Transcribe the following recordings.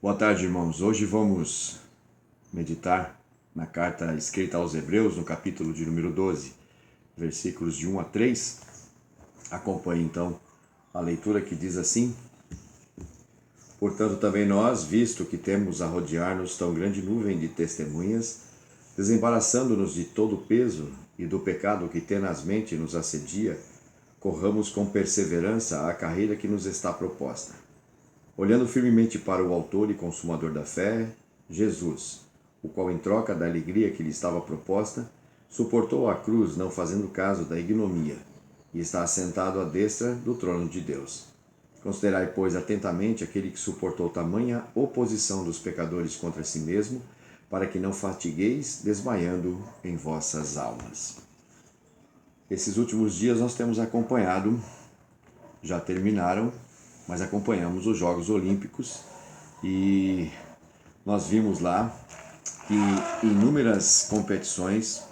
Boa tarde, irmãos. Hoje vamos meditar na carta escrita aos Hebreus, no capítulo de número 12, versículos de 1 a 3. Acompanhe então a leitura que diz assim: Portanto, também nós, visto que temos a rodear-nos tão grande nuvem de testemunhas, desembaraçando-nos de todo o peso e do pecado que tenazmente nos assedia, corramos com perseverança a carreira que nos está proposta. Olhando firmemente para o autor e consumador da fé, Jesus, o qual, em troca da alegria que lhe estava proposta, suportou a cruz, não fazendo caso da ignomia, e está assentado à destra do trono de Deus. Considerai, pois, atentamente aquele que suportou tamanha oposição dos pecadores contra si mesmo, para que não fatigueis, desmaiando em vossas almas. Esses últimos dias nós temos acompanhado, já terminaram, mas acompanhamos os Jogos Olímpicos e nós vimos lá que em inúmeras competições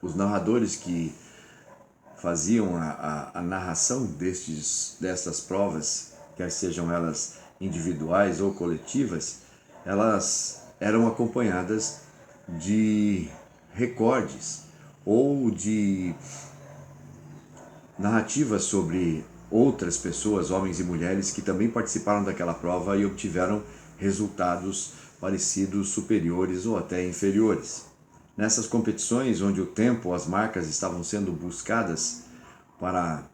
os narradores que faziam a narração destas provas, quer sejam elas individuais ou coletivas, elas eram acompanhadas de recordes ou de narrativas sobre outras pessoas, homens e mulheres, que também participaram daquela prova e obtiveram resultados parecidos, superiores ou até inferiores. Nessas competições, onde o tempo, as marcas estavam sendo buscadas para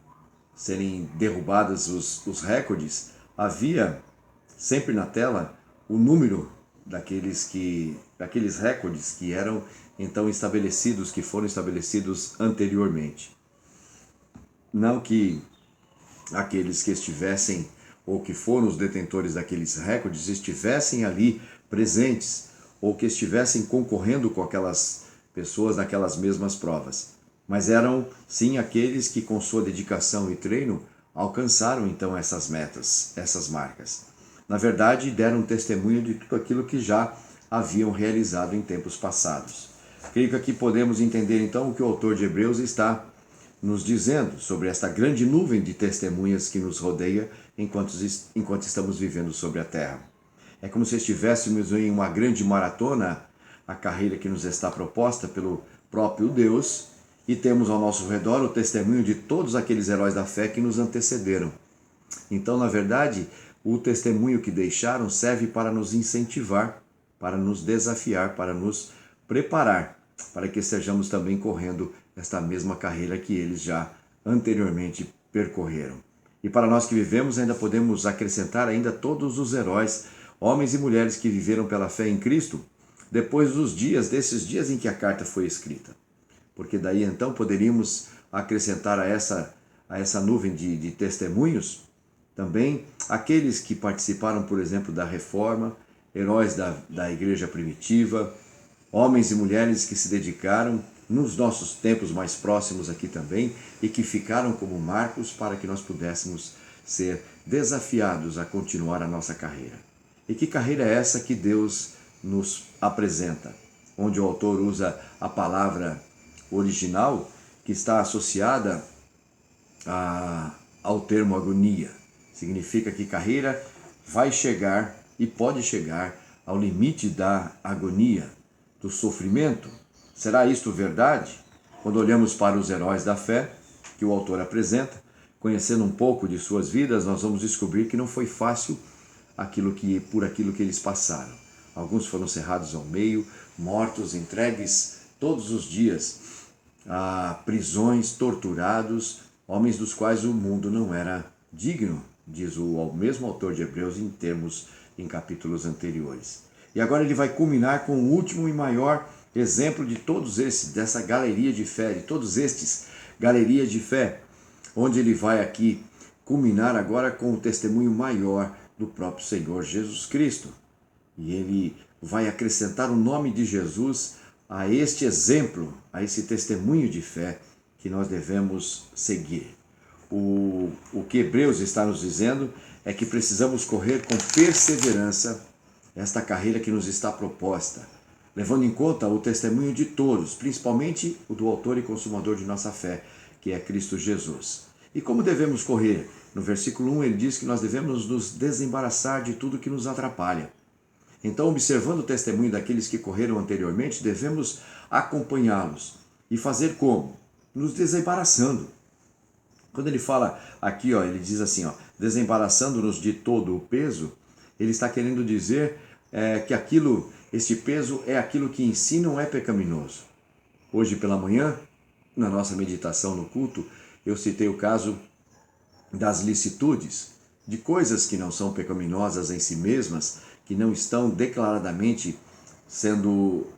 serem derrubadas os recordes, havia sempre na tela o número daqueles recordes que eram então estabelecidos, que foram estabelecidos anteriormente. Não que aqueles que estivessem ou que foram os detentores daqueles recordes estivessem ali presentes ou que estivessem concorrendo com aquelas pessoas naquelas mesmas provas, mas eram sim aqueles que com sua dedicação e treino alcançaram então essas metas, essas marcas. Na verdade, deram testemunho de tudo aquilo que já haviam realizado em tempos passados. Creio que aqui podemos entender então o que o autor de Hebreus está nos dizendo sobre esta grande nuvem de testemunhas que nos rodeia enquanto estamos vivendo sobre a terra. É como se estivéssemos em uma grande maratona, a carreira que nos está proposta pelo próprio Deus, e temos ao nosso redor o testemunho de todos aqueles heróis da fé que nos antecederam. Então, na verdade, o testemunho que deixaram serve para nos incentivar, para nos desafiar, para nos preparar, para que estejamos também correndo esta mesma carreira que eles já anteriormente percorreram. E para nós que vivemos, ainda podemos acrescentar ainda todos os heróis, homens e mulheres que viveram pela fé em Cristo, depois desses dias em que a carta foi escrita. Porque daí então poderíamos acrescentar a essa nuvem de testemunhos também aqueles que participaram, por exemplo, da Reforma, heróis da igreja primitiva, homens e mulheres que se dedicaram nos nossos tempos mais próximos aqui também e que ficaram como marcos para que nós pudéssemos ser desafiados a continuar a nossa carreira. E que carreira é essa que Deus nos apresenta? Onde o autor usa a palavra original que está associada ao termo agonia. Significa que carreira vai chegar e pode chegar ao limite da agonia, do sofrimento. Será isto verdade? Quando olhamos para os heróis da fé que o autor apresenta, conhecendo um pouco de suas vidas, nós vamos descobrir que não foi fácil por aquilo que eles passaram. Alguns foram cerrados ao meio, mortos, entregues todos os dias a prisões, torturados, homens dos quais o mundo não era digno, diz o mesmo autor de Hebreus em capítulos anteriores. E agora ele vai culminar com o último e maior exemplo de todos esses, dessa galeria de fé, de todos estes galeria de fé, onde ele vai aqui culminar agora com o testemunho maior do próprio Senhor Jesus Cristo. E ele vai acrescentar o nome de Jesus a este exemplo, a esse testemunho de fé que nós devemos seguir. O que Hebreus está nos dizendo é que precisamos correr com perseverança esta carreira que nos está proposta, levando em conta o testemunho de todos, principalmente o do autor e consumador de nossa fé, que é Cristo Jesus. E como devemos correr? No versículo 1 ele diz que nós devemos nos desembaraçar de tudo que nos atrapalha. Então, observando o testemunho daqueles que correram anteriormente, devemos acompanhá-los. E fazer como? Nos desembaraçando. Quando ele fala aqui, ele diz assim, desembaraçando-nos de todo o peso, ele está querendo dizer que este peso é aquilo que em si não é pecaminoso. Hoje pela manhã, na nossa meditação no culto, eu citei o caso das licitudes, de coisas que não são pecaminosas em si mesmas, que não estão declaradamente sendo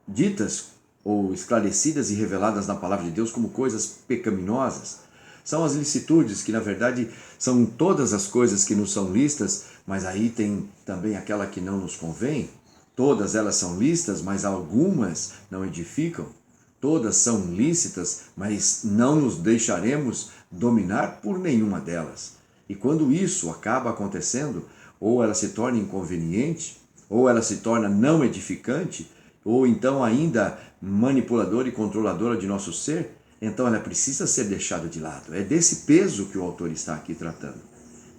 ditas ou esclarecidas e reveladas na palavra de Deus como coisas pecaminosas. São as licitudes, que na verdade são todas as coisas que nos são listas, mas aí tem também aquela que não nos convém. Todas elas são listas, mas algumas não edificam. Todas são lícitas, mas não nos deixaremos dominar por nenhuma delas. E quando isso acaba acontecendo, ou ela se torna inconveniente, ou ela se torna não edificante, ou então ainda manipuladora e controladora de nosso ser, então ela precisa ser deixada de lado. É desse peso que o autor está aqui tratando.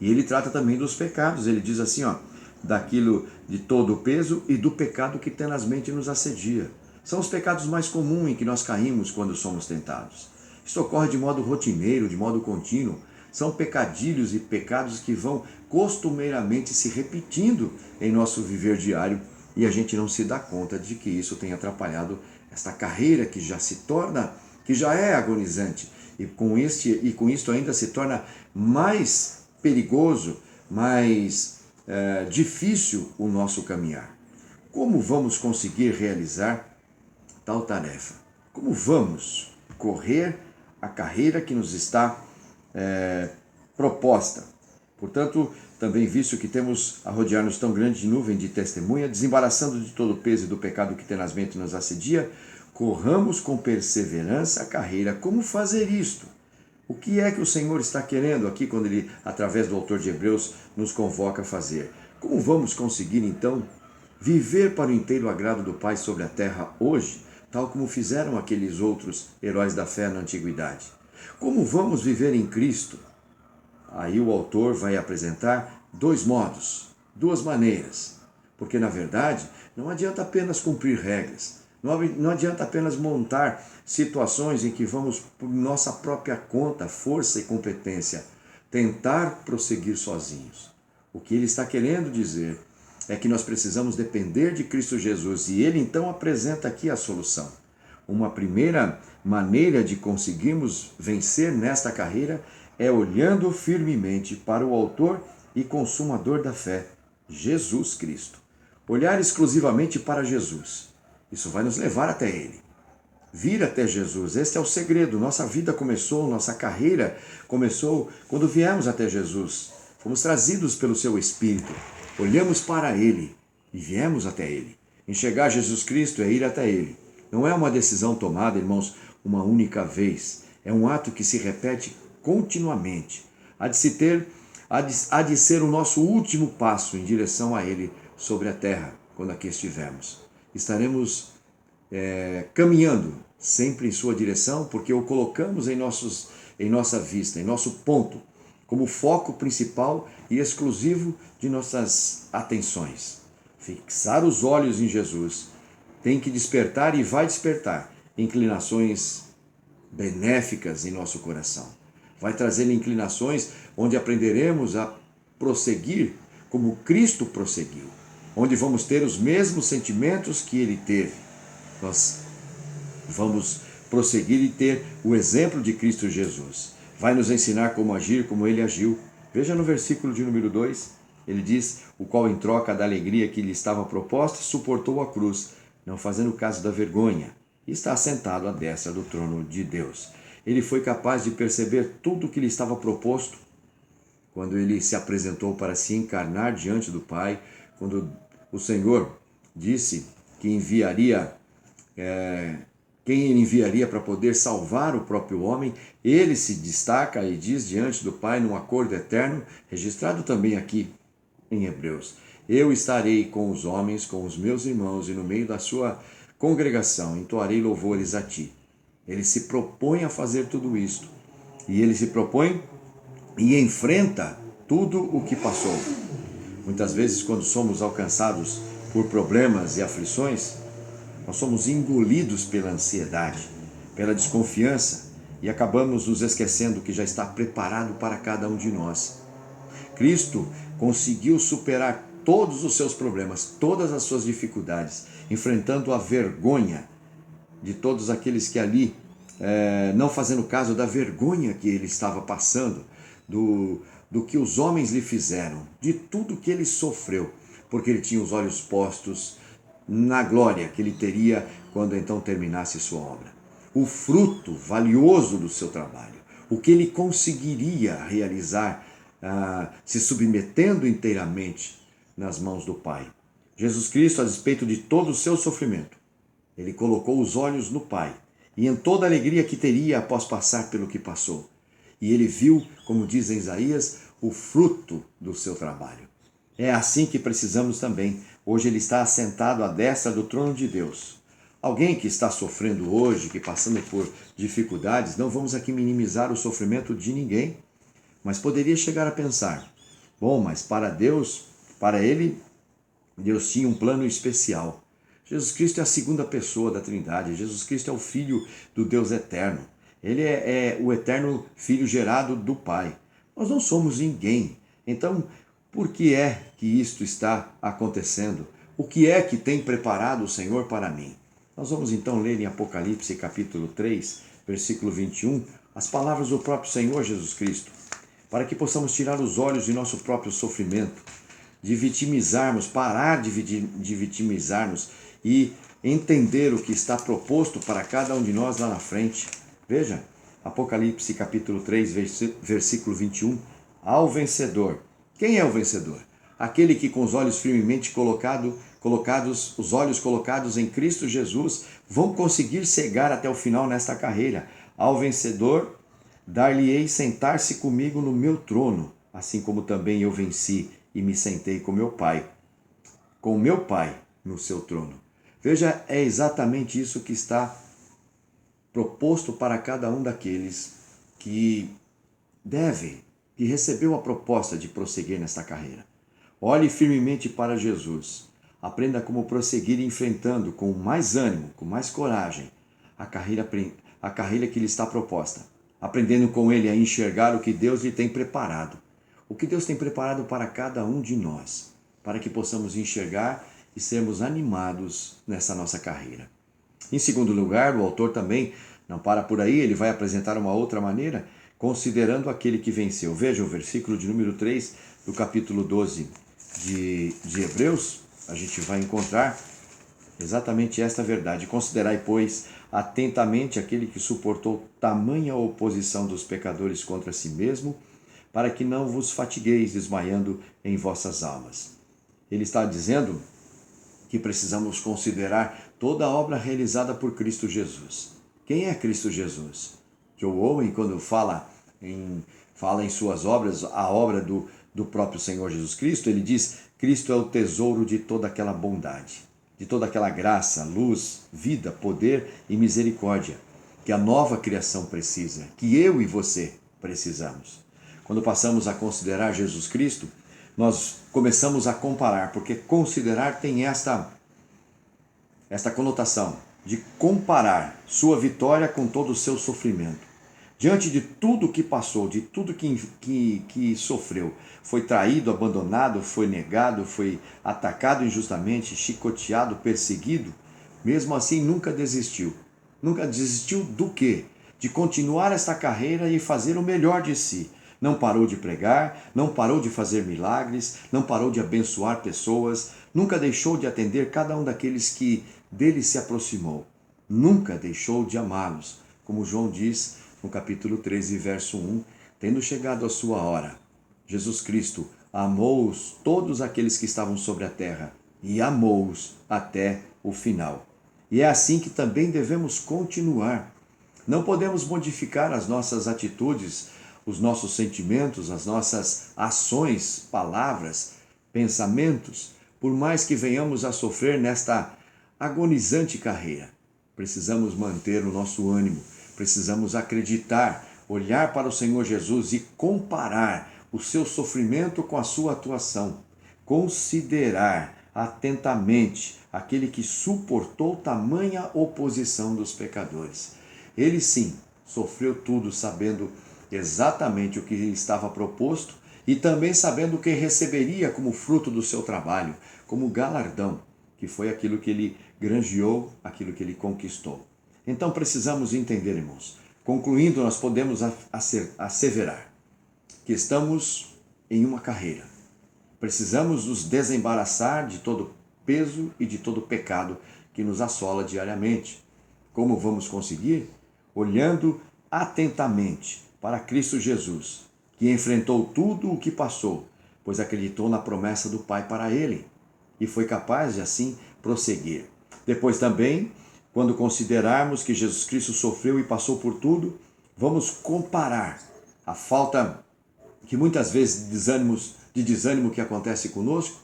E ele trata também dos pecados. Ele diz assim, daquilo de todo o peso e do pecado que tenazmente nos assedia. São os pecados mais comuns em que nós caímos quando somos tentados. Isso ocorre de modo rotineiro, de modo contínuo. São pecadilhos e pecados que vão costumeiramente se repetindo em nosso viver diário e a gente não se dá conta de que isso tem atrapalhado esta carreira que já é agonizante e com isto ainda se torna mais perigoso, mais difícil o nosso caminhar. Como vamos conseguir realizar tal tarefa? Como vamos correr a carreira que nos está proposta? Portanto, também visto que temos a rodear-nos tão grande nuvem de testemunha, desembaraçando de todo o peso e do pecado que tenazmente nos assedia, corramos com perseverança a carreira. Como fazer isto? O que é que o Senhor está querendo aqui quando Ele, através do autor de Hebreus, nos convoca a fazer? Como vamos conseguir, então, viver para o inteiro agrado do Pai sobre a terra hoje, tal como fizeram aqueles outros heróis da fé na antiguidade? Como vamos viver em Cristo? Aí o autor vai apresentar dois modos, duas maneiras, porque na verdade não adianta apenas cumprir regras, não adianta apenas montar situações em que vamos por nossa própria conta, força e competência, tentar prosseguir sozinhos. O que ele está querendo dizer é que nós precisamos depender de Cristo Jesus e ele então apresenta aqui a solução. Uma primeira maneira de conseguirmos vencer nesta carreira é olhando firmemente para o autor e consumador da fé, Jesus Cristo. Olhar exclusivamente para Jesus. Isso vai nos levar até Ele. Vir até Jesus, este é o segredo. Nossa vida começou, nossa carreira começou quando viemos até Jesus. Fomos trazidos pelo Seu Espírito. Olhamos para Ele e viemos até Ele. Enxergar Jesus Cristo é ir até Ele. Não é uma decisão tomada, irmãos, uma única vez. É um ato que se repete continuamente. Há de ser o nosso último passo em direção a Ele sobre a terra, quando aqui estivermos. Estaremos caminhando sempre em sua direção, porque o colocamos em nossa vista, em nosso ponto, como foco principal e exclusivo de nossas atenções. Fixar os olhos em Jesus tem que despertar e vai despertar inclinações benéficas em nosso coração. Vai trazer inclinações onde aprenderemos a prosseguir como Cristo prosseguiu, onde vamos ter os mesmos sentimentos que Ele teve. Nós vamos prosseguir e ter o exemplo de Cristo Jesus. Vai nos ensinar como agir, como Ele agiu. Veja no versículo de número 2, ele diz, o qual em troca da alegria que lhe estava proposta, suportou a cruz, não fazendo caso da vergonha, e está assentado à destra do trono de Deus. Ele foi capaz de perceber tudo o que lhe estava proposto quando ele se apresentou para se encarnar diante do Pai, quando o Senhor disse que enviaria, quem ele enviaria para poder salvar o próprio homem. Ele se destaca e diz diante do Pai num acordo eterno, registrado também aqui em Hebreus: eu estarei com os homens, com os meus irmãos, e no meio da sua congregação entoarei louvores a ti. Ele se propõe a fazer tudo isto. E ele se propõe e enfrenta tudo o que passou. Muitas vezes, quando somos alcançados por problemas e aflições, nós somos engolidos pela ansiedade, pela desconfiança e acabamos nos esquecendo que já está preparado para cada um de nós. Cristo conseguiu superar todos os seus problemas, todas as suas dificuldades, enfrentando a vergonha de todos aqueles que ali, não fazendo caso da vergonha que ele estava passando, do que os homens lhe fizeram, de tudo que ele sofreu, porque ele tinha os olhos postos na glória que ele teria quando então terminasse sua obra. O fruto valioso do seu trabalho, o que ele conseguiria realizar se submetendo inteiramente nas mãos do Pai. Jesus Cristo, a despeito de todo o seu sofrimento, ele colocou os olhos no Pai e em toda a alegria que teria após passar pelo que passou. E ele viu, como diz em Isaías, o fruto do seu trabalho. É assim que precisamos também. Hoje ele está assentado à destra do trono de Deus. Alguém que está sofrendo hoje, que passando por dificuldades, não vamos aqui minimizar o sofrimento de ninguém, mas poderia chegar a pensar, bom, mas para Deus, para ele, Deus tinha um plano especial. Jesus Cristo é a segunda pessoa da Trindade, Jesus Cristo é o Filho do Deus eterno. Ele é o eterno Filho gerado do Pai. Nós não somos ninguém. Então, por que é que isto está acontecendo? O que é que tem preparado o Senhor para mim? Nós vamos então ler em Apocalipse capítulo 3, versículo 21, as palavras do próprio Senhor Jesus Cristo, para que possamos tirar os olhos de nosso próprio sofrimento, de vitimizarmos, parar de vitimizarmos e entender o que está proposto para cada um de nós lá na frente. Veja, Apocalipse capítulo 3, versículo 21, ao vencedor. Quem é o vencedor? Aquele que com os olhos firmemente os olhos colocados em Cristo Jesus, vão conseguir chegar até o final nesta carreira. Ao vencedor, dar-lhe-ei sentar-se comigo no meu trono, assim como também eu venci e me sentei com meu Pai no seu trono. Veja, é exatamente isso que está proposto para cada um daqueles que que recebeu a proposta de prosseguir nesta carreira. Olhe firmemente para Jesus. Aprenda como prosseguir enfrentando com mais ânimo, com mais coragem, a carreira que lhe está proposta. Aprendendo com ele a enxergar o que Deus lhe tem preparado. O que Deus tem preparado para cada um de nós, para que possamos enxergar e sermos animados nessa nossa carreira. Em segundo lugar, o autor também não para por aí, ele vai apresentar uma outra maneira, considerando aquele que venceu. Veja o versículo de número 3 do capítulo 12 de Hebreus, a gente vai encontrar exatamente esta verdade. Considerai, pois, atentamente aquele que suportou tamanha oposição dos pecadores contra si mesmo, para que não vos fatigueis desmaiando em vossas almas. Ele está dizendo que precisamos considerar toda a obra realizada por Cristo Jesus. Quem é Cristo Jesus? Joe Owen, quando fala em suas obras, a obra do próprio Senhor Jesus Cristo, ele diz: Cristo é o tesouro de toda aquela bondade, de toda aquela graça, luz, vida, poder e misericórdia que a nova criação precisa, que eu e você precisamos. Quando passamos a considerar Jesus Cristo, nós começamos a comparar, porque considerar tem esta conotação de comparar sua vitória com todo o seu sofrimento. Diante de tudo que passou, de tudo que sofreu, foi traído, abandonado, foi negado, foi atacado injustamente, chicoteado, perseguido, mesmo assim nunca desistiu. Nunca desistiu do quê? De continuar esta carreira e fazer o melhor de si. Não parou de pregar, não parou de fazer milagres, não parou de abençoar pessoas, nunca deixou de atender cada um daqueles que dele se aproximou. Nunca deixou de amá-los, como João diz no capítulo 13, verso 1, tendo chegado a sua hora, Jesus Cristo amou-os todos aqueles que estavam sobre a terra e amou-os até o final. E é assim que também devemos continuar. Não podemos modificar as nossas atitudes, os nossos sentimentos, as nossas ações, palavras, pensamentos, por mais que venhamos a sofrer nesta agonizante carreira. Precisamos manter o nosso ânimo, Precisamos acreditar, olhar para o Senhor Jesus e comparar o seu sofrimento com a sua atuação. Considerar atentamente aquele que suportou tamanha oposição dos pecadores. Ele sim sofreu tudo sabendo exatamente o que lhe estava proposto e também sabendo o que receberia como fruto do seu trabalho, como galardão, que foi aquilo que ele granjeou, aquilo que ele conquistou. Então precisamos entender, irmãos. Concluindo, nós podemos asseverar que estamos em uma carreira. Precisamos nos desembaraçar de todo peso e de todo pecado que nos assola diariamente. Como vamos conseguir? Olhando atentamente para Cristo Jesus, que enfrentou tudo o que passou, pois acreditou na promessa do Pai para ele e foi capaz de assim prosseguir. Depois também, quando considerarmos que Jesus Cristo sofreu e passou por tudo, vamos comparar a falta que muitas vezes de desânimo que acontece conosco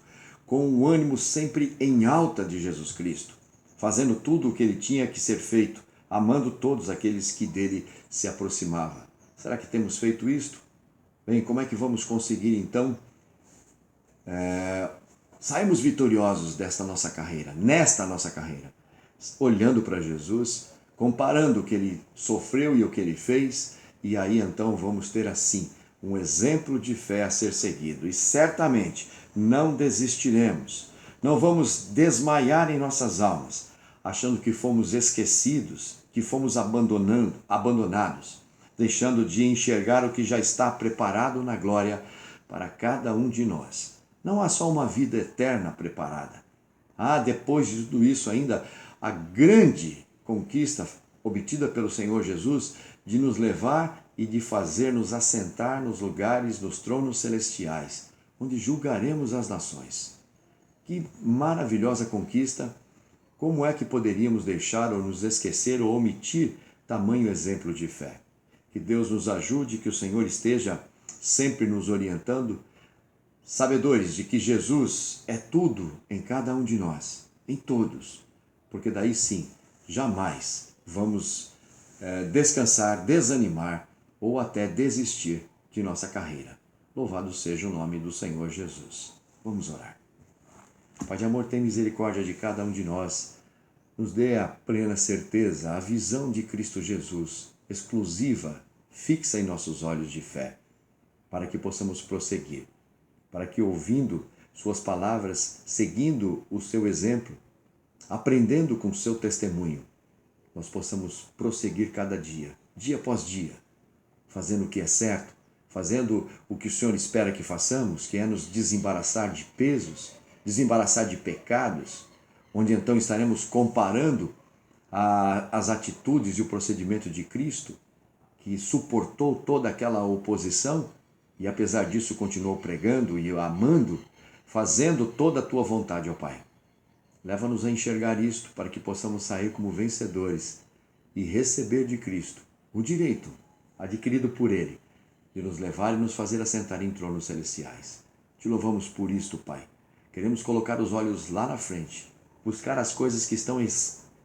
com o ânimo sempre em alta de Jesus Cristo, fazendo tudo o que ele tinha que ser feito, amando todos aqueles que dele se aproximavam. Será que temos feito isto? Bem, como é que vamos conseguir então sairmos vitoriosos nesta nossa carreira, olhando para Jesus, comparando o que ele sofreu e o que ele fez, e aí então vamos ter assim um exemplo de fé a ser seguido. E certamente não desistiremos, não vamos desmaiar em nossas almas, achando que fomos esquecidos, que fomos abandonados, deixando de enxergar o que já está preparado na glória para cada um de nós. Não há só uma vida eterna preparada. Há, depois de tudo isso, ainda a grande conquista obtida pelo Senhor Jesus de nos levar e de fazer-nos assentar nos lugares dos tronos celestiais, onde julgaremos as nações. Que maravilhosa conquista! Como é que poderíamos deixar ou nos esquecer ou omitir tamanho exemplo de fé? Que Deus nos ajude, que o Senhor esteja sempre nos orientando, sabedores de que Jesus é tudo em cada um de nós, em todos, porque daí sim, jamais vamos descansar, desanimar ou até desistir de nossa carreira. Louvado seja o nome do Senhor Jesus. Vamos orar. Pai de amor, tem misericórdia de cada um de nós. Nos dê a plena certeza, a visão de Cristo Jesus, exclusiva, fixa em nossos olhos de fé, para que possamos prosseguir, para que ouvindo suas palavras, seguindo o seu exemplo, aprendendo com o seu testemunho, nós possamos prosseguir cada dia, dia após dia, fazendo o que é certo, fazendo o que o Senhor espera que façamos, que é nos desembaraçar de pesos, desembaraçar de pecados, onde então estaremos comparando as atitudes e o procedimento de Cristo, que suportou toda aquela oposição e apesar disso continuou pregando e amando, fazendo toda a tua vontade, ó Pai. Leva-nos a enxergar isto para que possamos sair como vencedores e receber de Cristo o direito adquirido por Ele de nos levar e nos fazer assentar em tronos celestiais. Te louvamos por isto, Pai. Queremos colocar os olhos lá na frente, buscar as coisas que estão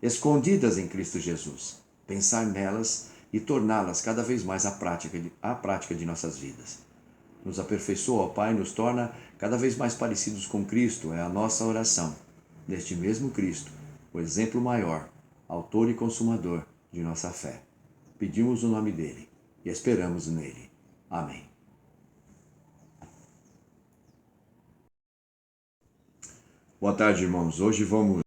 escondidas em Cristo Jesus, pensar nelas e torná-las cada vez mais a prática de nossas vidas. Nos aperfeiçoa, ó Pai, nos torna cada vez mais parecidos com Cristo, é a nossa oração. Neste mesmo Cristo, o exemplo maior, autor e consumador de nossa fé. Pedimos o nome dele e esperamos nele. Amém. Boa tarde, irmãos. Hoje vamos